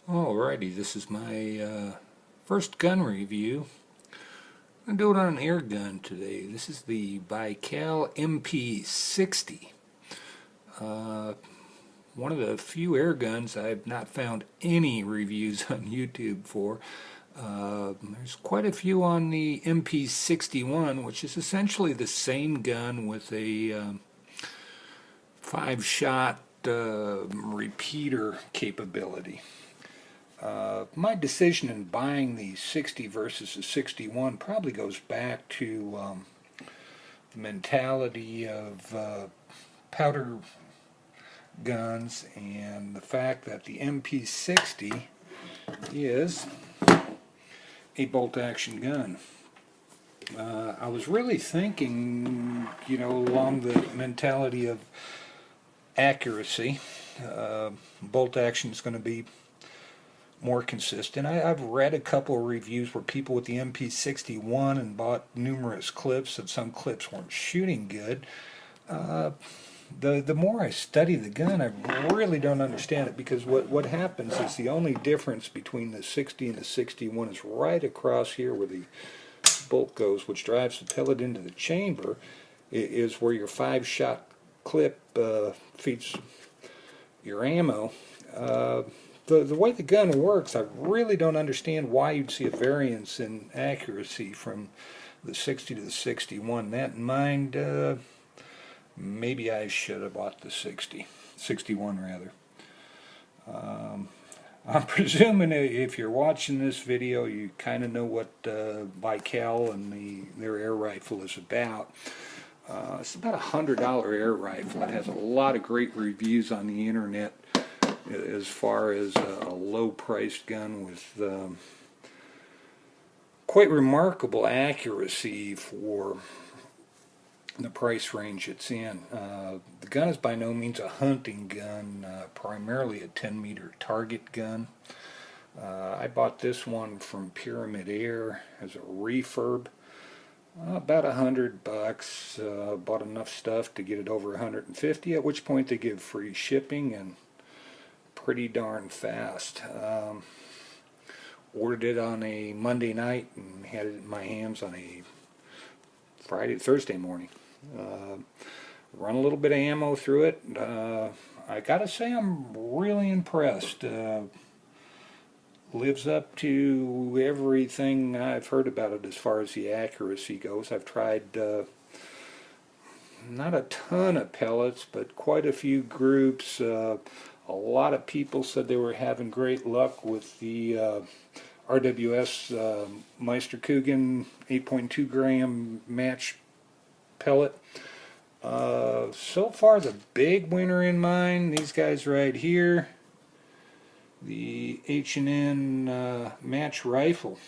Alrighty, this is my first gun review. I'm doing it on an air gun today. This is the Baikal MP60. One of the few air guns I've not found any reviews on YouTube for. There's quite a few on the MP61, which is essentially the same gun with a 5-shot repeater capability. My decision in buying the 60 versus the 61 probably goes back to the mentality of powder guns and the fact that the MP60 is a bolt-action gun. I was really thinking, along the mentality of accuracy. Bolt action is going to be more consistent. I've read a couple of reviews where people with the MP61 and bought numerous clips, and some clips weren't shooting good. The more I study the gun, I really don't understand it, because what happens is the only difference between the 60 and the 61 is right across here where the bolt goes, which drives the pellet into the chamber, is where your 5-shot clip feeds your ammo. The way the gun works, I really don't understand why you'd see a variance in accuracy from the 60 to the 61. That in mind, maybe I should have bought the 61 rather. I'm presuming if you're watching this video, you kind of know what Baikal and their air rifle is about. It's about a $100 air rifle. It has a lot of great reviews on the internet as far as a low-priced gun with quite remarkable accuracy for the price range it's in. The gun is by no means a hunting gun, primarily a 10-meter target gun. I bought this one from Pyramid Air as a refurb. About $100. Bought enough stuff to get it over 150, at which point they give free shipping and pretty darn fast. Ordered it on a Monday night and had it in my hands on a Thursday morning. Run a little bit of ammo through it. I gotta say, I'm really impressed. Lives up to everything I've heard about it as far as the accuracy goes. I've tried not a ton of pellets, but quite a few groups. A lot of people said they were having great luck with the RWS Meisterkugeln 8.2 gram match pellet. So far, the big winner in mine, these guys right here, the H&N match rifle.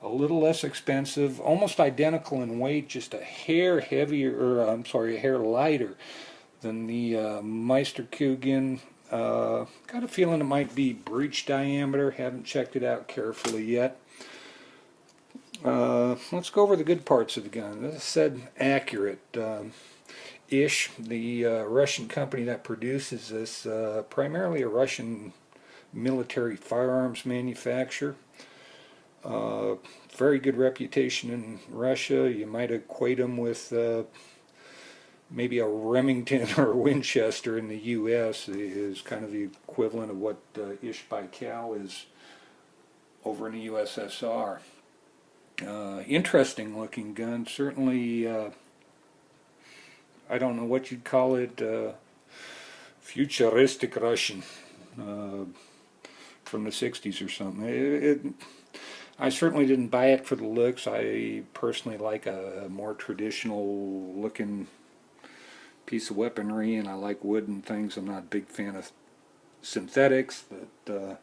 A little less expensive, almost identical in weight, just a hair heavier, or a hair lighter than the Meisterkugeln. Got a feeling it might be breech diameter. Haven't checked it out carefully yet. Let's go over the good parts of the gun. As I said, accurate. Ish. The Russian company that produces this, primarily a Russian military firearms manufacturer. Very good reputation in Russia. You might equate them with maybe a Remington or a Winchester in the U.S. is kind of the equivalent of what Ish Baikal is over in the USSR. Interesting looking gun. Certainly, I don't know what you'd call it, futuristic Russian from the 60s or something. I certainly didn't buy it for the looks. I personally like a more traditional looking piece of weaponry, and I like wood and things. I'm not a big fan of synthetics, but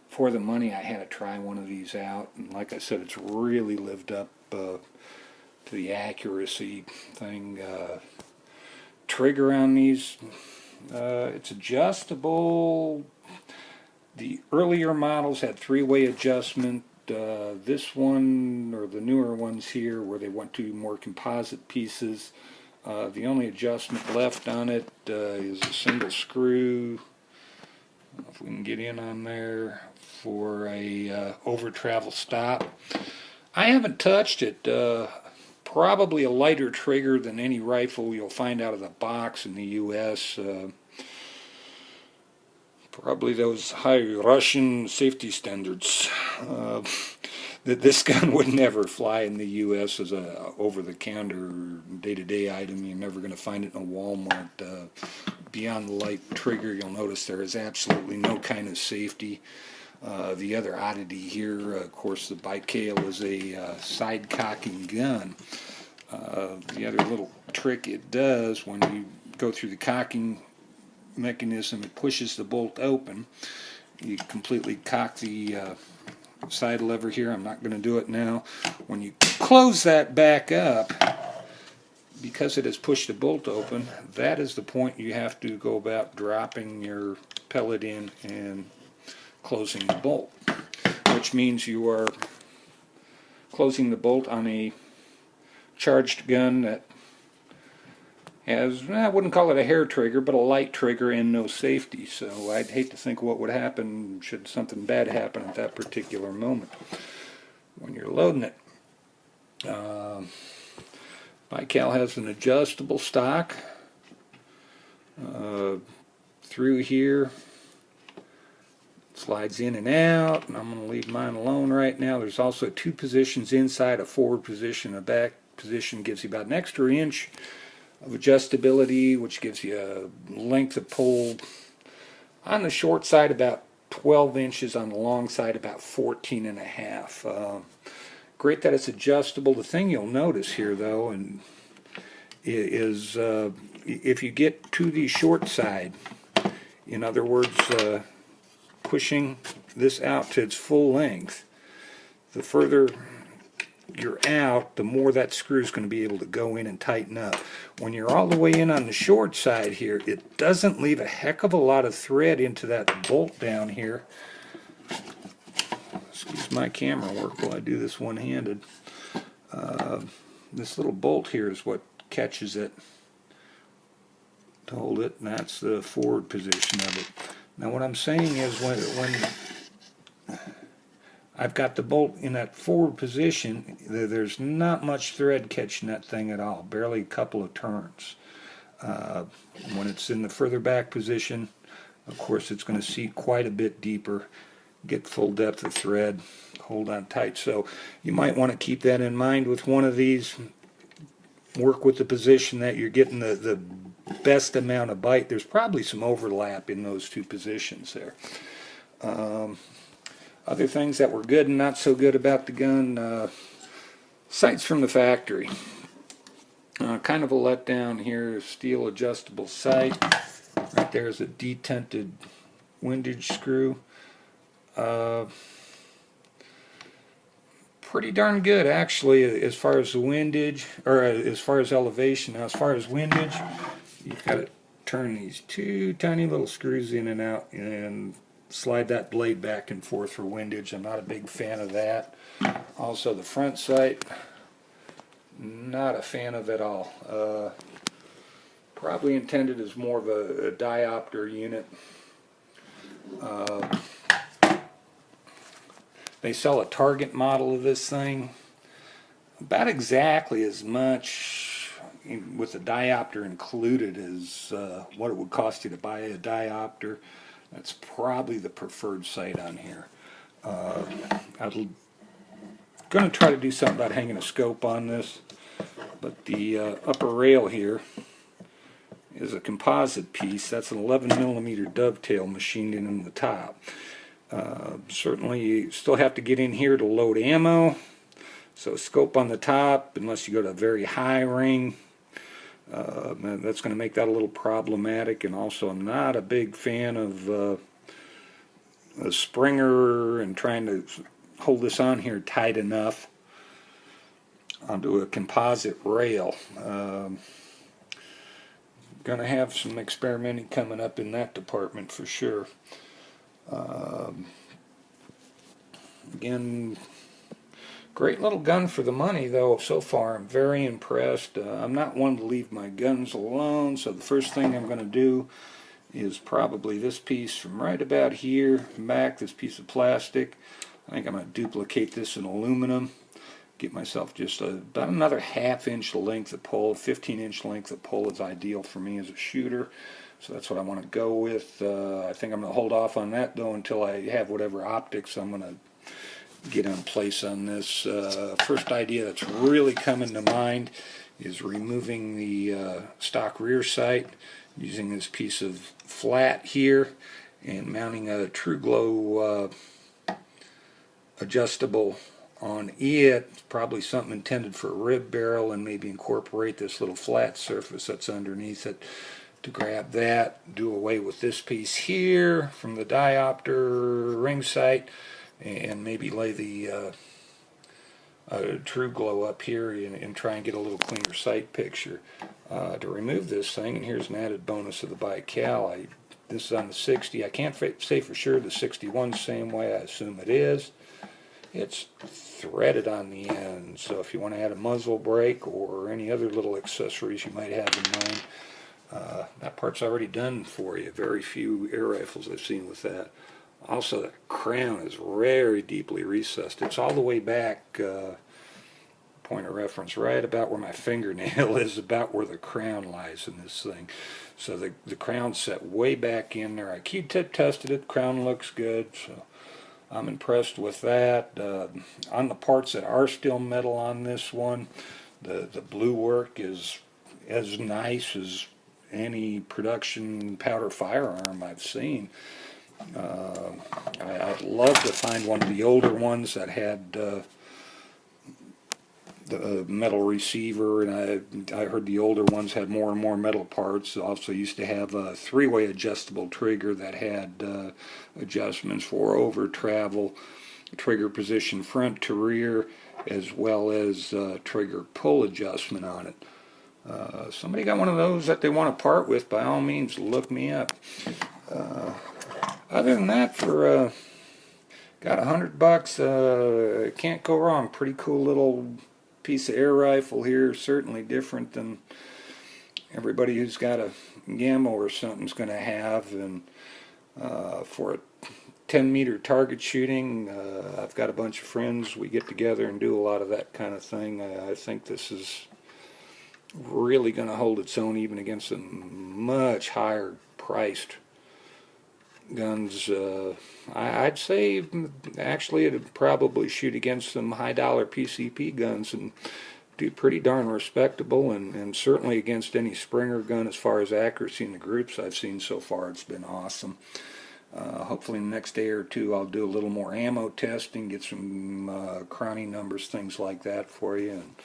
for the money I had to try one of these out, and like I said, it's really lived up to the accuracy thing. Trigger on these, it's adjustable. The earlier models had 3-way adjustment. This one, or the newer ones here, where they went to more composite pieces, the only adjustment left on it is a single screw. If we can get in on there for a over travel stop. I haven't touched it. Probably a lighter trigger than any rifle you'll find out of the box in the U.S. Probably those high Russian safety standards. That this gun would never fly in the U.S. as a over-the-counter, day-to-day item. You're never going to find it in a Walmart. Beyond the light trigger, you'll notice there is absolutely no kind of safety. The other oddity here, of course, the Baikal is a side-cocking gun. The other little trick it does when you go through the cocking mechanism, it pushes the bolt open. You completely cock the side lever here. I'm not going to do it now. When you close that back up, because it has pushed the bolt open, that is the point you have to go about dropping your pellet in and closing the bolt, which means you are closing the bolt on a charged gun that has, I wouldn't call it a hair trigger, but a light trigger and no safety. So I'd hate to think what would happen should something bad happen at that particular moment when you're loading it. Baikal has an adjustable stock through here. Slides in and out, and I'm going to leave mine alone right now. There's also two positions inside, a forward position, a back position. Gives you about an extra inch of adjustability, which gives you a length of pull on the short side about 12 inches, on the long side about 14 and a half. Great that it's adjustable. The thing you'll notice here though and is if you get to the short side, in other words pushing this out to its full length, the further you're out, the more that screw is going to be able to go in and tighten up. When you're all the way in on the short side here, it doesn't leave a heck of a lot of thread into that bolt down here. Excuse my camera work while I do this one-handed. This little bolt here is what catches it to hold it, and that's the forward position of it. Now what I'm saying is when I've got the bolt in that forward position, there's not much thread catching that thing at all, barely a couple of turns. When it's in the further back position, of course it's going to seat quite a bit deeper, get full depth of thread, hold on tight. So you might want to keep that in mind with one of these. Work with the position that you're getting the best amount of bite. There's probably some overlap in those two positions there. Other things that were good and not so good about the gun, sights from the factory. Kind of a letdown here, steel adjustable sight. Right there is a detented windage screw. Pretty darn good actually as far as the windage, or as far as elevation. Now as far as windage, you've got to turn these two tiny little screws in and out and slide that blade back and forth for windage. I'm not a big fan of that. Also the front sight, not a fan of at all. Probably intended as more of a diopter unit. They sell a Target model of this thing, about exactly as much with the diopter included as what it would cost you to buy a diopter. That's probably the preferred sight on here. I'm going to try to do something about hanging a scope on this, but the upper rail here is a composite piece. That's an 11mm dovetail machined in the top. Certainly you still have to get in here to load ammo, so scope on the top unless you go to a very high ring. That's going to make that a little problematic. And also I'm not a big fan of a springer and trying to hold this on here tight enough onto a composite rail. Going to have some experimenting coming up in that department for sure. Again, great little gun for the money though. So far I'm very impressed. I'm not one to leave my guns alone, so the first thing I'm going to do is probably this piece from right about here back, this piece of plastic. I think I'm going to duplicate this in aluminum, get myself just about another ½ inch length of pull. 15-inch length of pull is ideal for me as a shooter, so that's what I want to go with. I think I'm going to hold off on that though until I have whatever optics I'm going to get in place on this. First idea that's really coming to mind is removing the stock rear sight, using this piece of flat here and mounting a True Glow adjustable on it. It's probably something intended for a rib barrel, and maybe incorporate this little flat surface that's underneath it to grab that. Do away with this piece here from the diopter ring sight, and maybe lay the True Glow up here and try and get a little cleaner sight picture. To remove this thing, and here's an added bonus of the Baikal. This is on the 60. I can't say for sure the 61's the same way. I assume it is. It's threaded on the end, so if you want to add a muzzle brake or any other little accessories you might have in mind, that part's already done for you. Very few air rifles I've seen with that. Also, the crown is very deeply recessed. It's all the way back, point of reference, right about where my fingernail is, about where the crown lies in this thing. So the crown's set way back in there. I Q-tip tested it. The crown looks good, so I'm impressed with that. On the parts that are still metal on this one, the blue work is as nice as any production powder firearm I've seen. I'd love to find one of the older ones that had the metal receiver, and I heard the older ones had more and more metal parts. Also used to have a 3-way adjustable trigger that had adjustments for over travel, trigger position front to rear, as well as trigger pull adjustment on it. Somebody got one of those that they want to part with, by all means look me up. Other than that, for got $100, can't go wrong. Pretty cool little piece of air rifle here. Certainly different than everybody who's got a Gamma or something's going to have. And for a 10-meter target shooting, I've got a bunch of friends. We get together and do a lot of that kind of thing. I think this is really going to hold its own even against some much higher priced guns. I'd say actually it'd probably shoot against some high dollar PCP guns and do pretty darn respectable, and certainly against any Springer gun as far as accuracy in the groups I've seen so far. It's been awesome. Hopefully in the next day or two I'll do a little more ammo testing, get some cronny numbers, things like that for you, and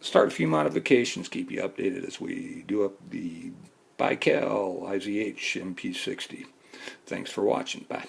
start a few modifications, keep you updated as we do up the Baikal IZH MP60. Thanks for watching. Bye.